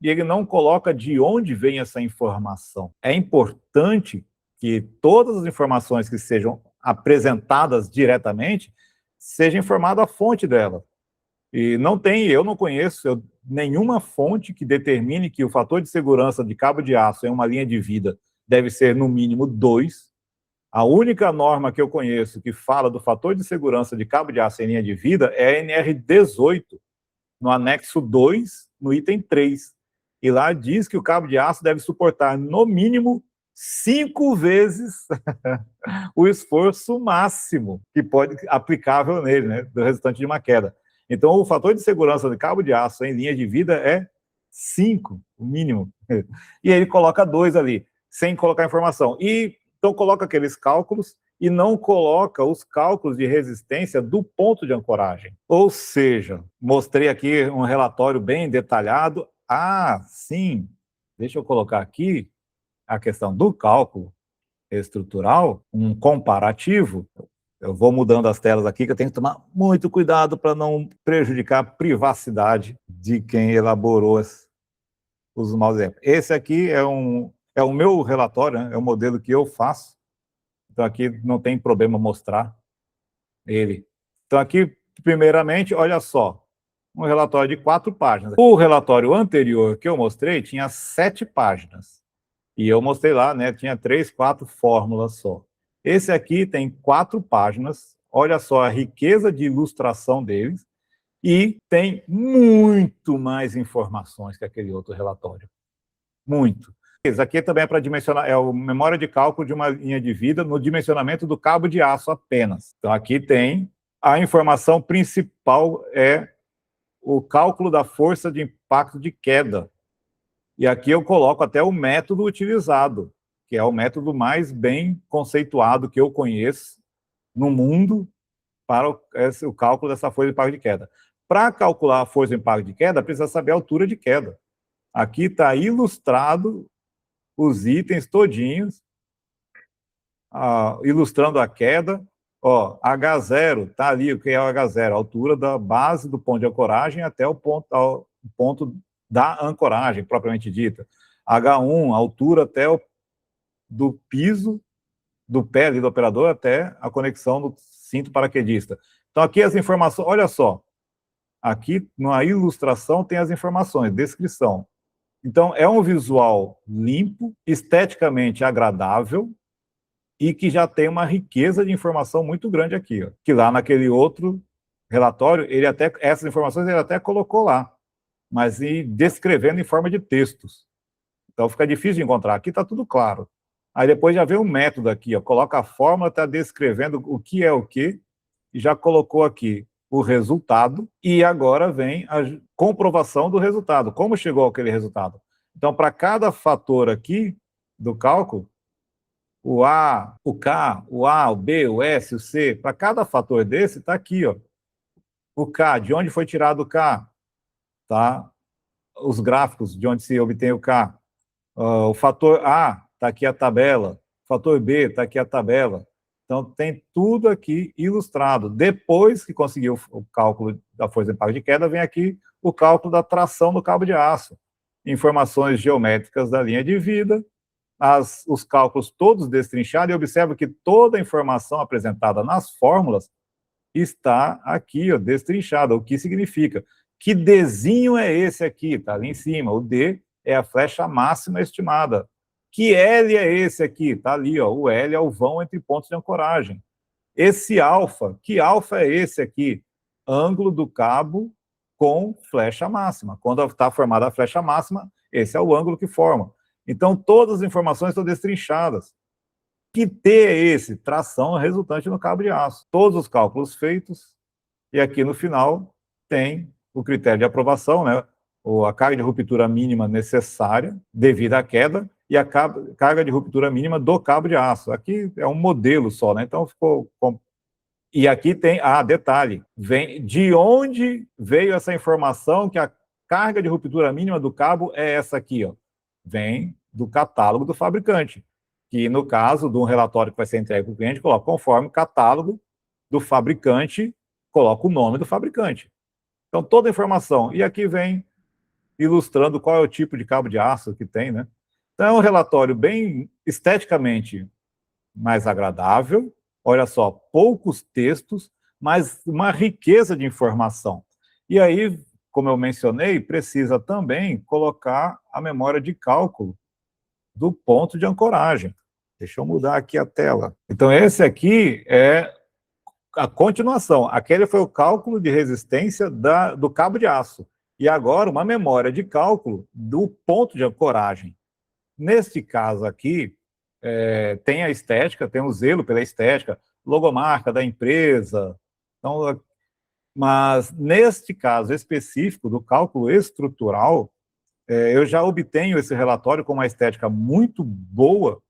E ele não coloca de onde vem essa informação. É importante que todas as informações que sejam apresentadas diretamente seja informada a fonte dela. E eu não conheço nenhuma fonte que determine que o fator de segurança de cabo de aço em uma linha de vida deve ser no mínimo 2. A única norma que eu conheço que fala do fator de segurança de cabo de aço em linha de vida é a NR18, no anexo 2, no item 3. E lá diz que o cabo de aço deve suportar, no mínimo, 5 vezes o esforço máximo que pode aplicável nele, né, do resultante de uma queda. Então, o fator de segurança de cabo de aço em linha de vida é 5, o mínimo. E ele coloca 2 ali, sem colocar informação. E então coloca aqueles cálculos e não coloca os cálculos de resistência do ponto de ancoragem. Ou seja, mostrei aqui um relatório bem detalhado. Ah, sim, deixa eu colocar aqui a questão do cálculo estrutural, um comparativo. Eu vou mudando as telas aqui, que eu tenho que tomar muito cuidado para não prejudicar a privacidade de quem elaborou os maus exemplos. Esse aqui é o meu relatório, né? É o modelo que eu faço. Então, aqui não tem problema mostrar ele. Então, aqui, primeiramente, olha só, um relatório de 4 páginas. O relatório anterior que eu mostrei tinha 7 páginas. E eu mostrei lá, né? Tinha 3, 4 fórmulas só. Esse aqui tem 4 páginas. Olha só a riqueza de ilustração deles. E tem muito mais informações que aquele outro relatório. Muito. Isso aqui também é para dimensionar, é a memória de cálculo de uma linha de vida no dimensionamento do cabo de aço apenas. Então, aqui tem a informação principal, é o cálculo da força de impacto de queda. E aqui eu coloco até o método utilizado, que é o método mais bem conceituado que eu conheço no mundo para o cálculo dessa força de impacto de queda. Para calcular a força de impacto de queda, precisa saber a altura de queda. Aqui está ilustrado os itens todinhos, ilustrando a queda. Ó, H0, está ali o que é o H0, a altura da base do ponto de ancoragem até o ponto da ancoragem, propriamente dita. H1, a altura até do piso, do pé ali do operador até a conexão do cinto paraquedista. Então, aqui as informações, olha só, aqui na ilustração tem as informações, descrição. Então, é um visual limpo, esteticamente agradável e que já tem uma riqueza de informação muito grande aqui, ó. Que lá naquele outro relatório, essas informações ele até colocou lá, mas descrevendo em forma de textos. Então, fica difícil de encontrar. Aqui está tudo claro. Aí depois já vem o método aqui, ó, coloca a fórmula, está descrevendo o que é o quê, e já colocou aqui o resultado, e agora vem a comprovação do resultado, como chegou aquele resultado. Então, para cada fator aqui do cálculo, o A, o K, o A, o B, o S, o C, para cada fator desse, está aqui, ó. O K, de onde foi tirado o K? Tá? Os gráficos de onde se obtém o K. O fator A, está aqui a tabela. O fator B, está aqui a tabela. Então, tem tudo aqui ilustrado. Depois que conseguiu o cálculo da força de impacto de queda, vem aqui o cálculo da tração do cabo de aço. Informações geométricas da linha de vida, os cálculos todos destrinchados, e observa que toda a informação apresentada nas fórmulas está aqui, ó, destrinchada. O que significa? Que Dzinho é esse aqui? Está ali em cima. O D é a flecha máxima estimada. Que L é esse aqui? Está ali, ó. O L é o vão entre pontos de ancoragem. Esse alfa, que alfa é esse aqui? Ângulo do cabo com flecha máxima. Quando está formada a flecha máxima, esse é o ângulo que forma. Então, todas as informações estão destrinchadas. Que T é esse? Tração resultante no cabo de aço. Todos os cálculos feitos, e aqui no final tem o critério de aprovação, né? A carga de ruptura mínima necessária devido à queda e a carga de ruptura mínima do cabo de aço. Aqui é um modelo só, né? Então ficou... E aqui tem, detalhe, de onde veio essa informação que a carga de ruptura mínima do cabo é essa aqui, ó? Vem do catálogo do fabricante, que no caso de um relatório que vai ser entregue para o cliente, coloca conforme o catálogo do fabricante, coloca o nome do fabricante. Então, toda a informação. E aqui vem ilustrando qual é o tipo de cabo de aço que tem, né? Então, é um relatório bem esteticamente mais agradável. Olha só, poucos textos, mas uma riqueza de informação. E aí, como eu mencionei, precisa também colocar a memória de cálculo do ponto de ancoragem. Deixa eu mudar aqui a tela. Então, esse aqui é a continuação. Aquele foi o cálculo de resistência do cabo de aço. E agora, uma memória de cálculo do ponto de ancoragem. Neste caso aqui, tem a estética, tem o zelo pela estética, logomarca da empresa. Então, mas, neste caso específico do cálculo estrutural, eu já obtenho esse relatório com uma estética muito boa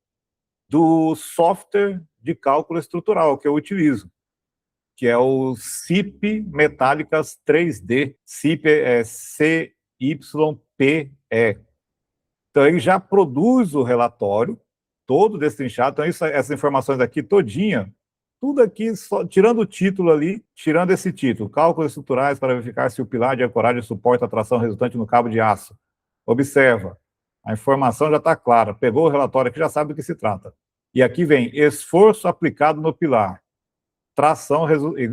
do software de cálculo estrutural que eu utilizo, que é o CIP Metálicas 3D, CIP é CYPE. Então, ele já produz o relatório todo destrinchado. Então, essas informações aqui todinha tudo aqui, tirando o título ali, tirando esse título, cálculos estruturais para verificar se o pilar de ancoragem suporta a tração resultante no cabo de aço. Observa, a informação já está clara, pegou o relatório aqui, já sabe do que se trata. E aqui vem esforço aplicado no pilar. Tração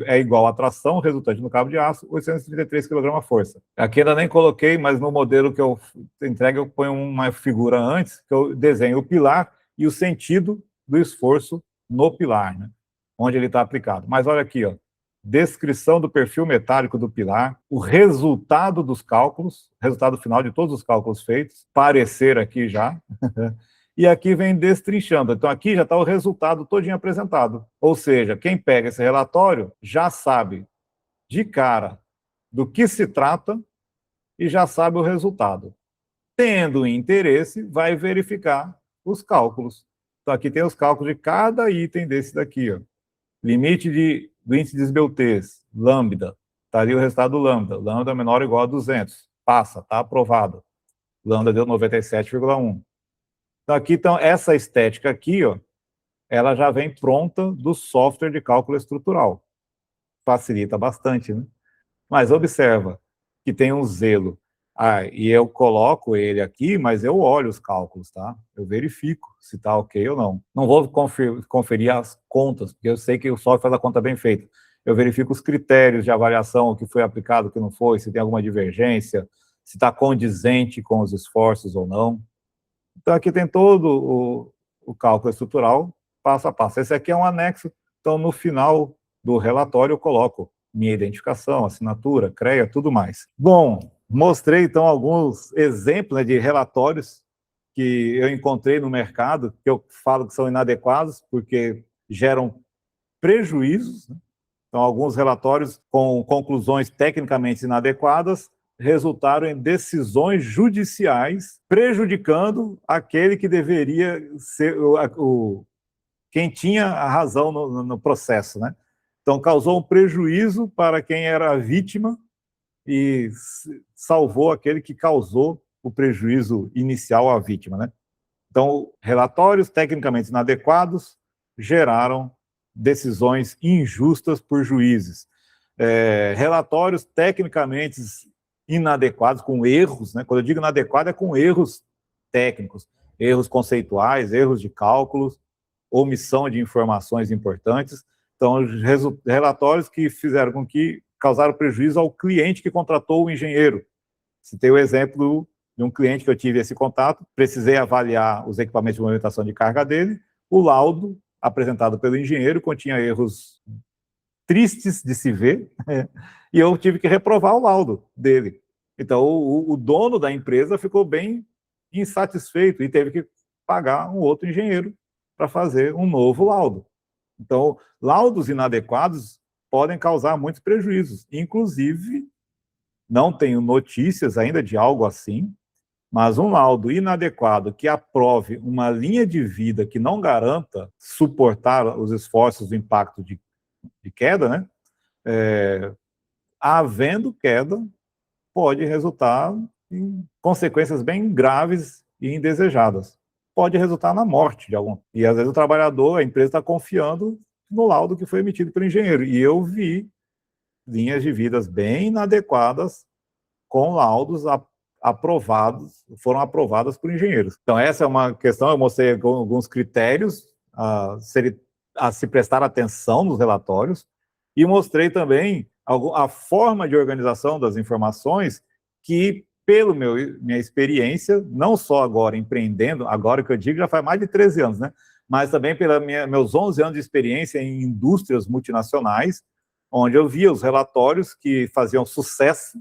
é igual a tração resultante no cabo de aço, 833 kg força. Aqui ainda nem coloquei, mas no modelo que eu entrego, eu ponho uma figura antes, que eu desenho o pilar e o sentido do esforço no pilar, né? Onde ele está aplicado. Mas olha aqui, ó, descrição do perfil metálico do pilar, o resultado dos cálculos, resultado final de todos os cálculos feitos, parecer aqui já, e aqui vem destrinchando. Então aqui já está o resultado todinho apresentado. Ou seja, quem pega esse relatório já sabe de cara do que se trata e já sabe o resultado. Tendo interesse, vai verificar os cálculos. Então aqui tem os cálculos de cada item desse daqui, ó. Limite do índice de esbeltez, lambda. Está ali o resultado do lambda. Lambda menor ou igual a 200. Passa, está aprovado. Lambda deu 97,1. Então, aqui, essa estética aqui, ó, ela já vem pronta do software de cálculo estrutural. Facilita bastante, né? Mas observa que tem um zelo. E eu coloco ele aqui, mas eu olho os cálculos, tá? Eu verifico se está ok ou não. Não vou conferir as contas, porque eu sei que o software faz a conta bem feita. Eu verifico os critérios de avaliação, o que foi aplicado, o que não foi, se tem alguma divergência, se está condizente com os esforços ou não. Então, aqui tem todo o cálculo estrutural, passo a passo. Esse aqui é um anexo, então, no final do relatório, eu coloco minha identificação, assinatura, CREA, tudo mais. Bom, mostrei, então, alguns exemplos, né, de relatórios que eu encontrei no mercado, que eu falo que são inadequados, porque geram prejuízos, né? Então, alguns relatórios com conclusões tecnicamente inadequadas resultaram em decisões judiciais prejudicando aquele que deveria ser quem tinha a razão no processo, né? Então, causou um prejuízo para quem era a vítima e salvou aquele que causou o prejuízo inicial à vítima, né? Então, relatórios tecnicamente inadequados geraram decisões injustas por juízes. Relatórios tecnicamente inadequados, com erros, né? Quando eu digo inadequado, é com erros técnicos, erros conceituais, erros de cálculos, omissão de informações importantes. Então, relatórios que fizeram com que causaram prejuízo ao cliente que contratou o engenheiro. Citei o exemplo de um cliente que eu tive esse contato, precisei avaliar os equipamentos de movimentação de carga dele, o laudo apresentado pelo engenheiro continha erros tristes de se ver, e eu tive que reprovar o laudo dele. Então, o dono da empresa ficou bem insatisfeito e teve que pagar um outro engenheiro para fazer um novo laudo. Então, laudos inadequados podem causar muitos prejuízos. Inclusive, não tenho notícias ainda de algo assim, mas um laudo inadequado que aprove uma linha de vida que não garanta suportar os esforços do impacto de queda, né? Havendo queda, pode resultar em consequências bem graves e indesejadas. Pode resultar na morte de algum. E às vezes o trabalhador, a empresa está confiando no laudo que foi emitido pelo engenheiro. E eu vi linhas de vidas bem inadequadas com laudos foram aprovadas por engenheiros. Então essa é uma questão, eu mostrei alguns critérios a se prestar atenção nos relatórios e mostrei também a forma de organização das informações que, pela minha experiência, não só agora empreendendo, agora que eu digo já faz mais de 13 anos, né? Mas também pelos meus 11 anos de experiência em indústrias multinacionais, onde eu via os relatórios que faziam sucesso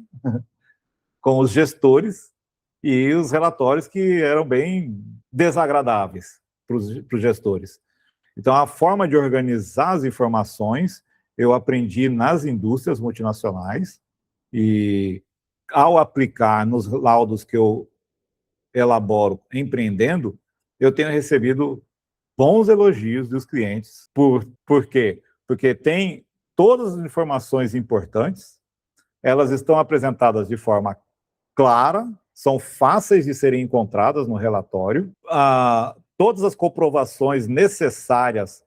com os gestores e os relatórios que eram bem desagradáveis para os gestores. Então, a forma de organizar as informações eu aprendi nas indústrias multinacionais e, ao aplicar nos laudos que eu elaboro empreendendo, eu tenho recebido bons elogios dos clientes. Por quê? Porque tem todas as informações importantes, elas estão apresentadas de forma clara, são fáceis de serem encontradas no relatório, todas as comprovações necessárias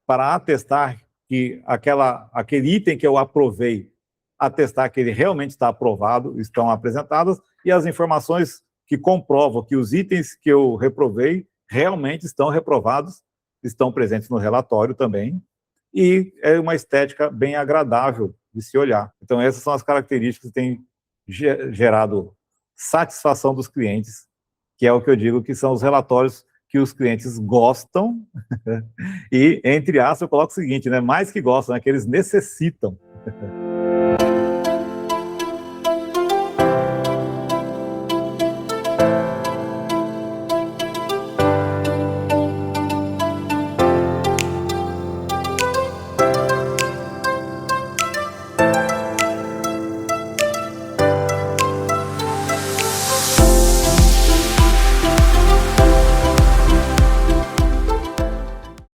para atestar que aquele item que eu aprovei, atestar que ele realmente está aprovado, estão apresentadas, e as informações que comprovam que os itens que eu reprovei realmente estão reprovados, estão presentes no relatório também, e é uma estética bem agradável de se olhar. Então, essas são as características que têm gerado satisfação dos clientes, que é o que eu digo que são os relatórios que os clientes gostam, e, entre aspas, eu coloco o seguinte, né, mais que gostam, é que eles necessitam.